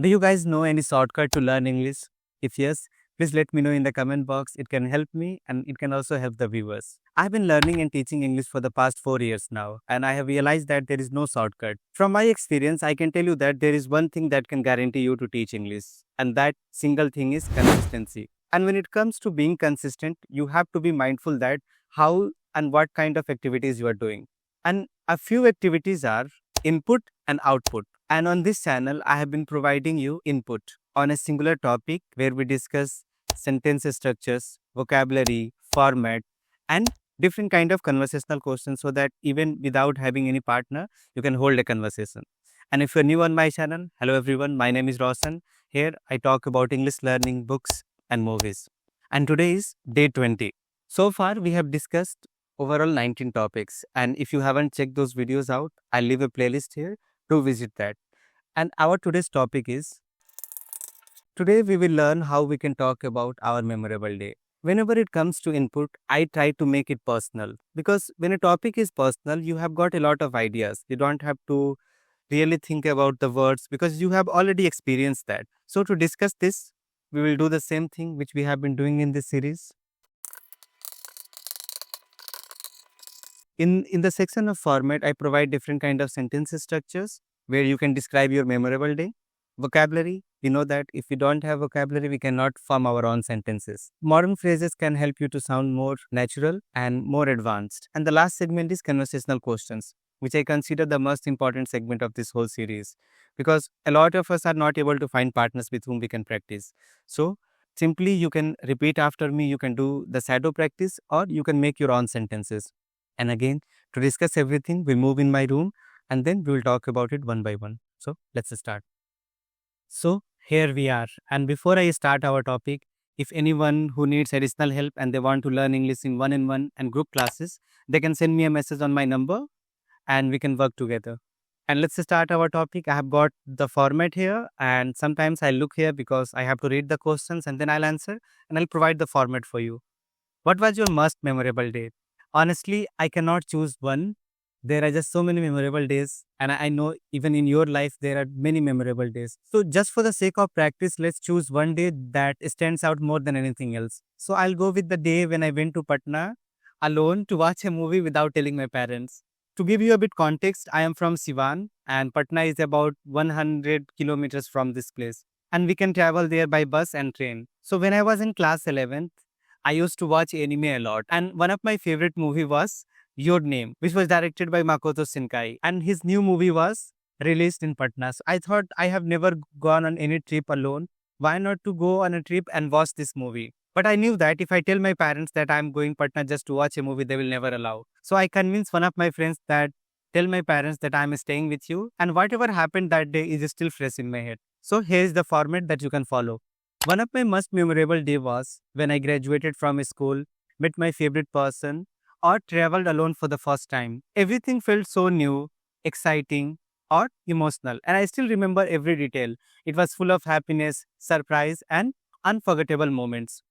Do you guys know any shortcut to learn English? If yes, please let me know in the comment box. It can help me and it can also help the viewers. I've been learning and teaching English for the past 4 years now, and I have realized that there is no shortcut. From my experience, I can tell you that there is one thing that can guarantee you to teach English, and that single thing is consistency. And when it comes to being consistent, you have to be mindful that how and what kind of activities you are doing. And a few activities are input and output. And on this channel, I have been providing you input on a singular topic where we discuss sentence structures, vocabulary, format, and different kind of conversational questions so that even without having any partner, you can hold a conversation. And if you're new on my channel, hello everyone, my name is Roshan. Here I talk about English learning, books, and movies. And today is day 20. So far, we have discussed overall 19 topics. And if you haven't checked those videos out, I'll leave a playlist here to visit that. And our today's topic is, today we will learn how we can talk about our memorable day. Whenever it comes to input, I try to make it personal because when a topic is personal, you have got a lot of ideas. You don't have to really think about the words because you have already experienced that. So to discuss this, we will do the same thing which we have been doing in this series. In the section of format, I provide different kind of sentence structures where you can describe your memorable day. Vocabulary, we know that if we don't have vocabulary, we cannot form our own sentences. Modern phrases can help you to sound more natural and more advanced. And the last segment is conversational questions, which I consider the most important segment of this whole series because a lot of us are not able to find partners with whom we can practice. So simply you can repeat after me, you can do the shadow practice or you can make your own sentences. And again, to discuss everything, we'll move in my room and then we will talk about it one by one. So let's start. So here we are. And before I start our topic, if anyone who needs additional help and they want to learn English in one-on-one and group classes, they can send me a message on my number and we can work together. And let's start our topic. I have got the format here and sometimes I look here because I have to read the questions and then I'll answer and I'll provide the format for you. What was your most memorable day? Honestly, I cannot choose one. There are just so many memorable days, and I know even in your life there are many memorable days. So, just for the sake of practice, let's choose one day that stands out more than anything else. So, I'll go with the day when I went to Patna alone to watch a movie without telling my parents. To give you a bit context, I am from Siwan, and Patna is about 100 kilometers from this place, and we can travel there by bus and train. So, when I was in class 11th, I used to watch anime a lot, and one of my favorite movie was Your Name, which was directed by Makoto Shinkai, and his new movie was released in Patna. So I thought I have never gone on any trip alone. Why not to go on a trip and watch this movie? But I knew that if I tell my parents that I'm going Patna just to watch a movie, they will never allow. So I convinced one of my friends that tell my parents that I'm staying with you, and whatever happened that day is still fresh in my head. So here's the format that you can follow. One of my most memorable day was when I graduated from school, met my favorite person, or traveled alone for the first time. Everything felt so new, exciting, or emotional, and I still remember every detail. It was full of happiness, surprise, and unforgettable moments.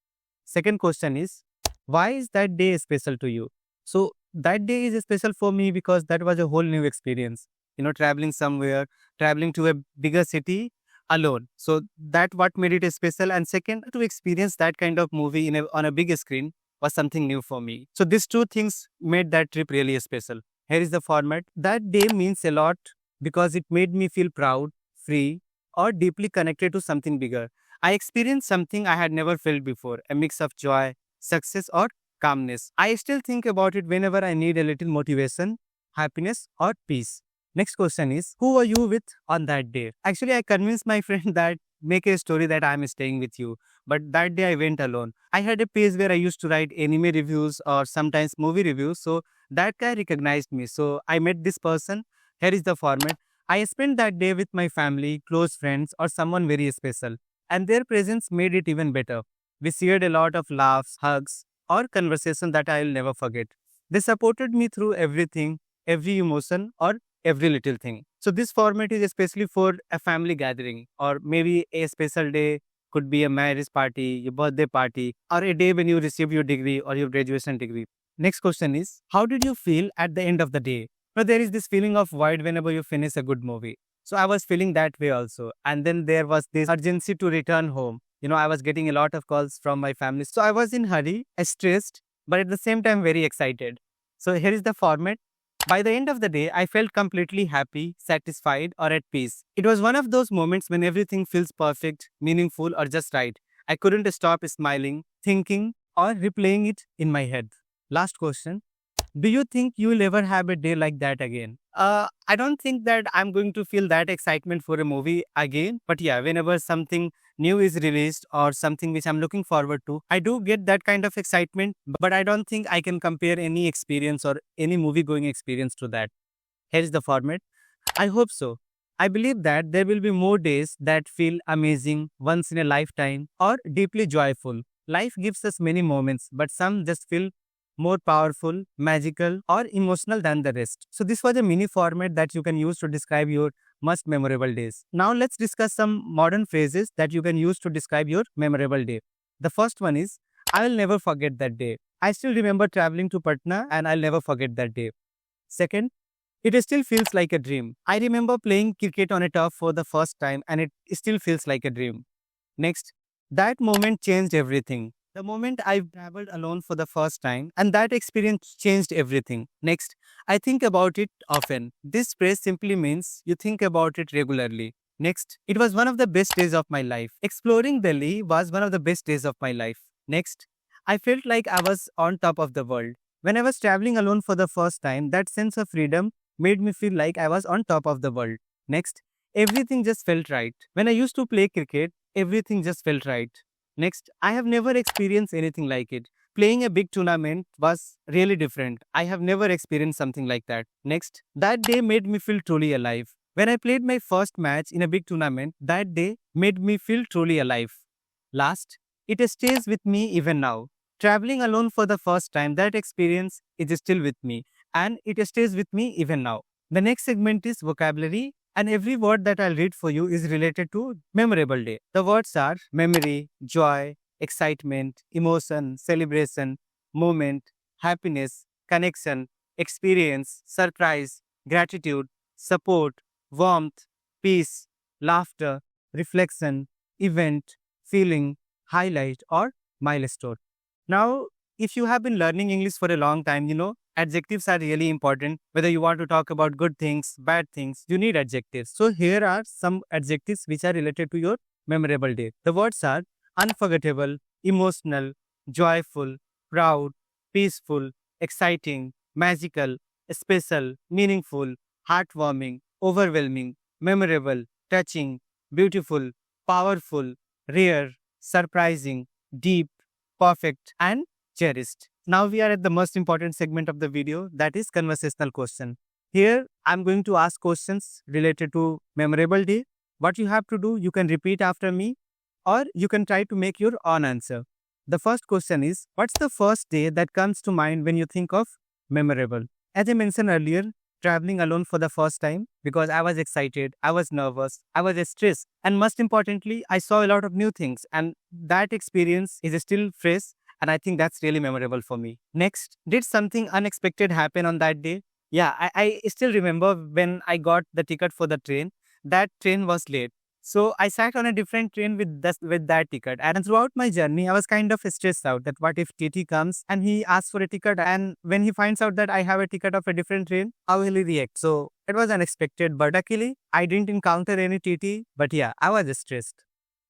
Second question is, why is that day special to you? So, that day is special for me because that was a whole new experience. Traveling somewhere, traveling to a bigger city alone. So that what made it special. And second, to experience that kind of movie on a big screen was something new for me. So these two things made that trip really special. Here is the format. That day means a lot because it made me feel proud, free, or deeply connected to something bigger. I experienced something I had never felt before, a mix of joy, success, or calmness. I still think about it whenever I need a little motivation, happiness, or peace. Next question is, who were you with on that day? Actually, I convinced my friend that make a story that I'm staying with you. But that day I went alone. I had a page where I used to write anime reviews or sometimes movie reviews. So that guy recognized me. So I met this person. Here is the format. I spent that day with my family, close friends, or someone very special. And their presence made it even better. We shared a lot of laughs, hugs, or conversation that I'll never forget. They supported me through everything, every emotion, or every little thing. So this format is especially for a family gathering or maybe a special day, could be a marriage party, your birthday party, or a day when you receive your degree or your graduation degree. Next question is, how did you feel at the end of the day? Now there is this feeling of void whenever you finish a good movie. So I was feeling that way also. And then there was this urgency to return home. I was getting a lot of calls from my family. So I was in hurry, stressed, but at the same time very excited. So here is the format. By the end of the day, I felt completely happy, satisfied, or at peace. It was one of those moments when everything feels perfect, meaningful, or just right. I couldn't stop smiling, thinking, or replaying it in my head. Last question. Do you think you will ever have a day like that again? I don't think that I'm going to feel that excitement for a movie again. But yeah, whenever something new is released or something which I'm looking forward to, I do get that kind of excitement. But I don't think I can compare any experience or any movie going experience to that. Here's the format. I hope so. I believe that there will be more days that feel amazing, once in a lifetime, or deeply joyful. Life gives us many moments, but some just feel more powerful, magical, or emotional than the rest. So, this was a mini format that you can use to describe your most memorable days. Now, let's discuss some modern phrases that you can use to describe your memorable day. The first one is, I will never forget that day. I still remember traveling to Patna and I'll never forget that day. Second, it still feels like a dream. I remember playing cricket on a turf for the first time and it still feels like a dream. Next, that moment changed everything. The moment I traveled alone for the first time, and that experience changed everything. Next, I think about it often. This phrase simply means you think about it regularly. Next, it was one of the best days of my life. Exploring Delhi was one of the best days of my life. Next, I felt like I was on top of the world. When I was traveling alone for the first time, that sense of freedom made me feel like I was on top of the world. Next, everything just felt right. When I used to play cricket, everything just felt right. Next, I have never experienced anything like it. Playing a big tournament was really different. I have never experienced something like that. Next, that day made me feel truly alive. When I played my first match in a big tournament, that day made me feel truly alive. Last, it stays with me even now. Traveling alone for the first time, that experience is still with me and it stays with me even now. The next segment is vocabulary, and every word that I'll read for you is related to memorable day. The words are memory, joy, excitement, emotion, celebration, moment, happiness, connection, experience, surprise, gratitude, support, warmth, peace, laughter, reflection, event, feeling, highlight, or milestone. Now, if you have been learning English for a long time, adjectives are really important. Whether you want to talk about good things, bad things, you need adjectives. So, here are some adjectives which are related to your memorable day. The words are unforgettable, emotional, joyful, proud, peaceful, exciting, magical, special, meaningful, heartwarming, overwhelming, memorable, touching, beautiful, powerful, rare, surprising, deep, perfect, and cherished. Now we are at the most important segment of the video, that is conversational question. Here I'm going to ask questions related to memorable day. What you have to do, you can repeat after me or you can try to make your own answer. The first question is, what's the first day that comes to mind when you think of memorable? As I mentioned earlier, traveling alone for the first time because I was excited, I was nervous, I was stressed, and most importantly, I saw a lot of new things, and that experience is still fresh. And I think that's really memorable for me. Next, did something unexpected happen on that day? Yeah, I still remember when I got the ticket for the train, that train was late. So I sat on a different train with that ticket. And throughout my journey, I was kind of stressed out that what if TT comes and he asks for a ticket, and when he finds out that I have a ticket of a different train, how will he react? So it was unexpected, but luckily I didn't encounter any TT. But yeah, I was stressed.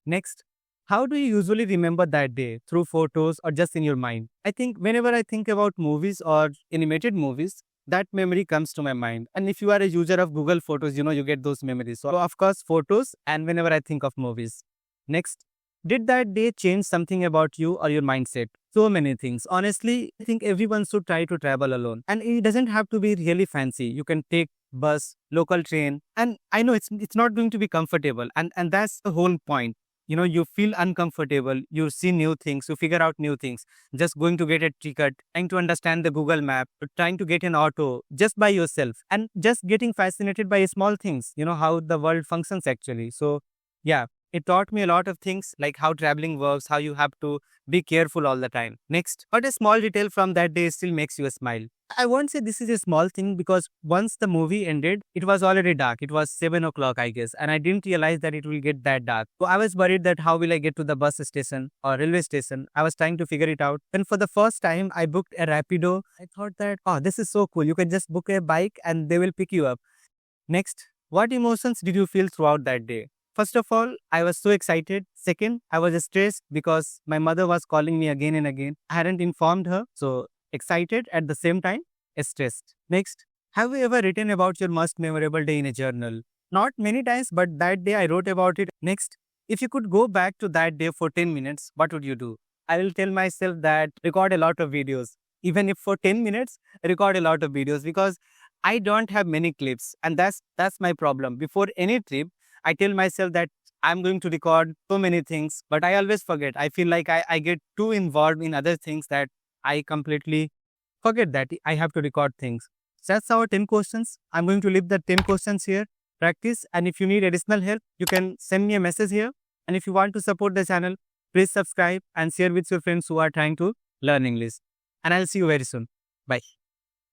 Next, how do you usually remember that day? Through photos or just in your mind? I think whenever I think about movies or animated movies, that memory comes to my mind. And if you are a user of Google Photos, you get those memories. So, of course, photos, and whenever I think of movies. Next, did that day change something about you or your mindset? So many things. Honestly, I think everyone should try to travel alone. And it doesn't have to be really fancy. You can take bus, local train. And I know it's not going to be comfortable. And that's the whole point. You feel uncomfortable, you see new things, you figure out new things, just going to get a ticket, trying to understand the Google map, trying to get an auto just by yourself, and just getting fascinated by small things, how the world functions actually. So yeah, It taught me a lot of things like how traveling works, how you have to be careful all the time. Next, but a small detail from that day still makes you smile. I won't say this is a small thing because once the movie ended, it was already dark. It was 7 o'clock, I guess, and I didn't realize that it will get that dark. So I was worried that how will I get to the bus station or railway station. I was trying to figure it out. Then for the first time, I booked a Rapido. I thought that, oh, this is so cool. You can just book a bike and they will pick you up. Next, what emotions did you feel throughout that day? First of all, I was so excited. Second, I was stressed because my mother was calling me again and again. I hadn't informed her. So excited at the same time, stressed. Next, have you ever written about your most memorable day in a journal? Not many times, but that day I wrote about it. Next, if you could go back to that day for 10 minutes, what would you do? I will tell myself that record a lot of videos. Even if for 10 minutes, record a lot of videos because I don't have many clips, and that's my problem. Before any trip, I tell myself that I'm going to record so many things, but I always forget. I feel like I get too involved in other things that I completely forget that I have to record things. So that's our 10 questions. I'm going to leave the 10 questions here. Practice, and if you need additional help, you can send me a message here. And if you want to support the channel, please subscribe and share with your friends who are trying to learn English. And I'll see you very soon. Bye.